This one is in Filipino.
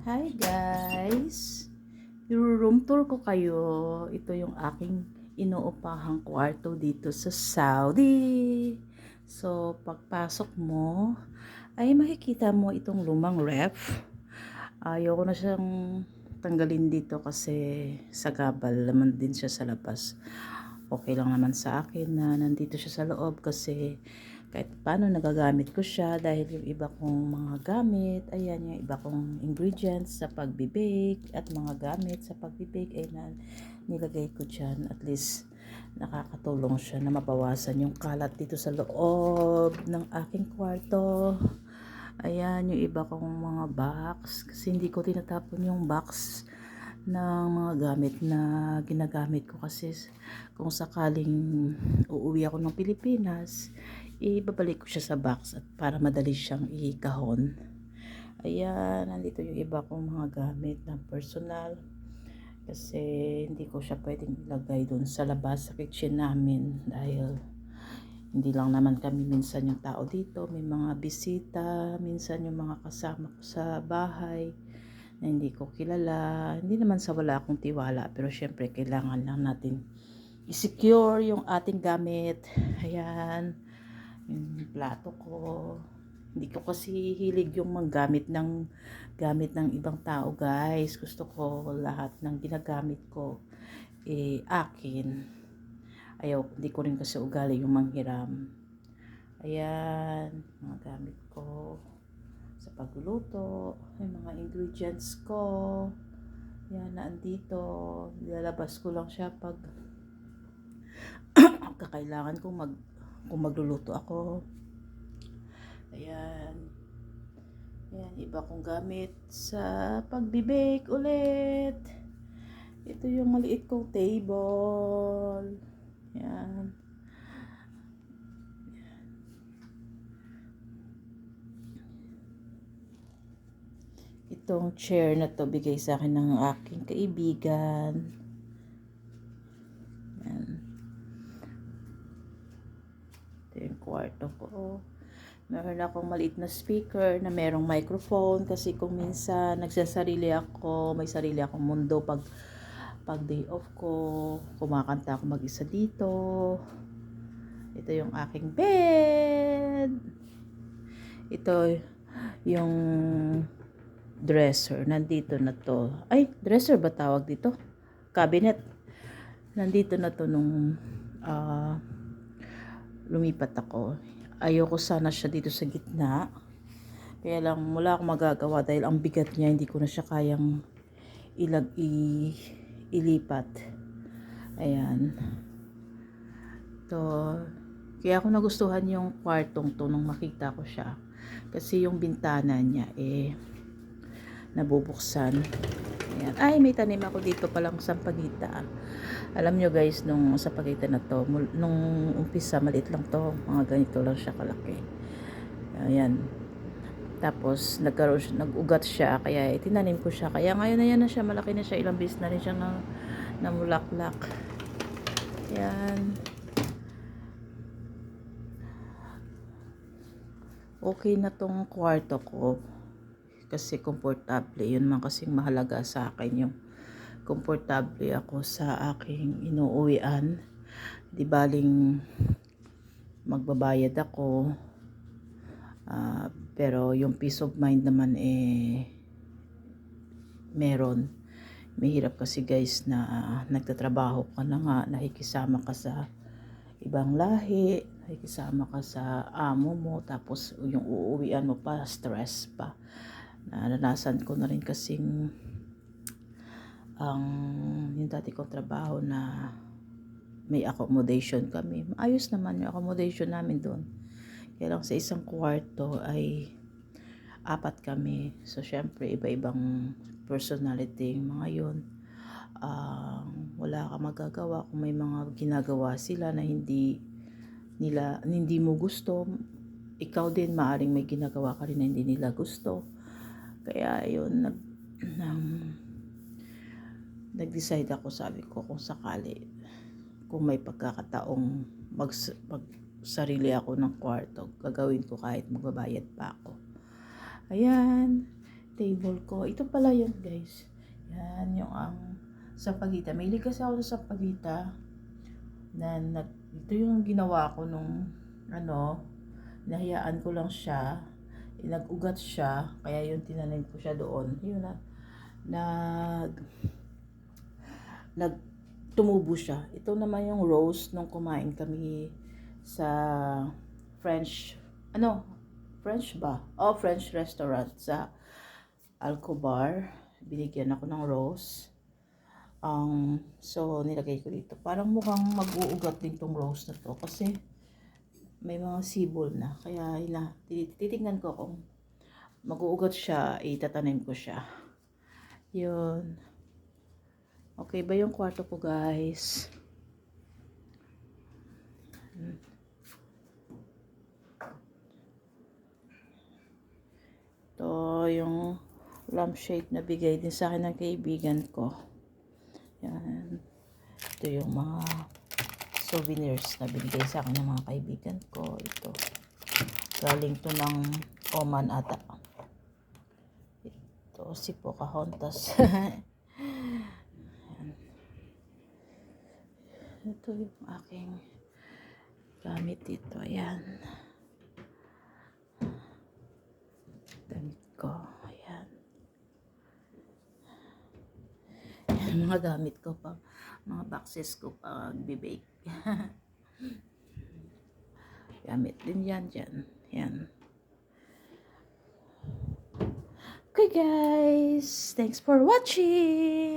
Hi guys! I-room tour ko kayo. Ito yung aking inuupahang kwarto dito sa Saudi. So, pagpasok mo, ay makikita mo itong lumang ref. Ayoko na siyang tanggalin dito kasi sagabal naman din siya sa labas. Okay lang naman sa akin na nandito siya sa loob kasi kahit paano nagagamit ko siya dahil yung iba kong mga gamit, ayan yung iba kong ingredients sa pagbibake at mga gamit sa pagbibake ay nilagay ko dyan. At least nakakatulong siya na mabawasan yung kalat dito sa loob ng aking kwarto. Ayan yung iba kong mga box kasi hindi ko tinatapon yung box ng mga gamit na ginagamit ko kasi kung sakaling uuwi ako ng Pilipinas, ibabalik ko siya sa box at para madali siyang ikahon. Ayan, nandito yung iba kong mga gamit na personal kasi hindi ko siya pwedeng ilagay doon sa labas sa kitchen namin dahil hindi lang naman kami minsan yung tao dito, may mga bisita, minsan yung mga kasama ko sa bahay na hindi ko kilala. Hindi naman sa wala akong tiwala, pero syempre kailangan lang natin i-secure yung ating gamit. Ayan, yung plato ko. Hindi ko kasi hilig yung manggamit ng gamit ng ibang tao, guys. Gusto ko lahat ng ginagamit ko akin. Ayaw, hindi ko rin kasi ugali yung manghiram. Ayan, mga gamit ko sa pagluluto, yung mga ingredients ko. Yan, naandito. Nilalabas ko lang siya pag kakailangan kung magluluto ako. Ayan. Ayan, iba kong gamit sa pagbibake ulit. Ito yung maliit kong table. Ayan. Itong chair na to bigay sa akin ng aking kaibigan. Ayan. Ito yung kwarto ko. Meron akong maliit na speaker na merong microphone kasi kung minsan nagsasarili ako, may sarili akong mundo pag day off ko, kumakanta ako mag-isa dito. Ito yung aking bed. Ito yung dresser. Nandito na to. Ay, dresser ba tawag dito? Cabinet. Nandito na to nung lumipat ako. Ayoko sana siya dito sa gitna. Kaya lang wala akong magagawa dahil ang bigat niya, hindi ko na siya kayang ilipat. Ayan. To, kaya ako nagustuhan yung kwartong to nung makita ko siya. Kasi yung bintana niya nabubuksan. Ayan. Ay, may tanim ako dito palang sampagita. Alam nyo guys, nung sampagita na to, nung umpisa, maliit lang to. Mga ganito lang siya kalaki. Ayan. Tapos, nag-ugat siya. Kaya, tinanim ko siya. Kaya ngayon na yan na siya. Malaki na siya. Ilang beses na rin siya namulaklak. Ayan. Okay na tong kwarto ko. Kasi komportable. Yun man kasing mahalaga sa akin yung komportable ako sa aking inuuwian. Di baling magbabayad ako. Pero yung peace of mind naman meron. Mahirap kasi guys na nagtatrabaho ka na nga, nakikisama ka sa ibang lahi, nakikisama ka sa amo mo, tapos yung uuwian mo pa, stress pa. Naranasan ko na rin kasing yung dati kong trabaho na may accommodation kami. Ayos naman yung accommodation namin doon. Kaya lang sa isang kwarto ay 4 kami. So, syempre, iba-ibang personality yung mga yun. Wala ka magagawa kung may mga ginagawa sila na hindi mo gusto. Ikaw din, maaring may ginagawa ka rin na hindi nila gusto. Kaya, yun, nag-decide ako, sabi ko, kung sakali, kung may pagkakataong sarili ako ng kwarto, gagawin ko kahit magbabayad pa ako. Ayan, table ko. Ito pala yun, guys. Yan, yung ang sampagita. May kasi ako sa sampagita na ito yung ginawa ko nung nahayaan ko lang siya. Nag-ugat siya, kaya yun tinanim ko siya doon. Yun na, nag tumubo siya. Ito naman yung rose nung kumain kami sa French, French ba? Oh, French restaurant sa Alcobar. Binigyan ako ng rose. So, nilagay ko dito. Parang mukhang mag-uugat din tong rose na to kasi may mga sibol na. Kaya titignan ko kung mag-uugat siya, itatanim ko siya. Yun. Okay ba yung kwarto ko, guys? Ito yung lampshade na bigay din sa akin ng kaibigan ko. Yan. Ito yung mga souvenirs na binigay sa akin ng mga kaibigan ko. Ito. Galing to ng Oman ata. Ito si Pocahontas. Ito yung aking gamit dito. Ayan. Damit ko. Ayan. Ayan, mga gamit ko pa. Mga boxes ko pag bibake. Gamit din yan dyan. Yan. Okay guys. Thanks for watching.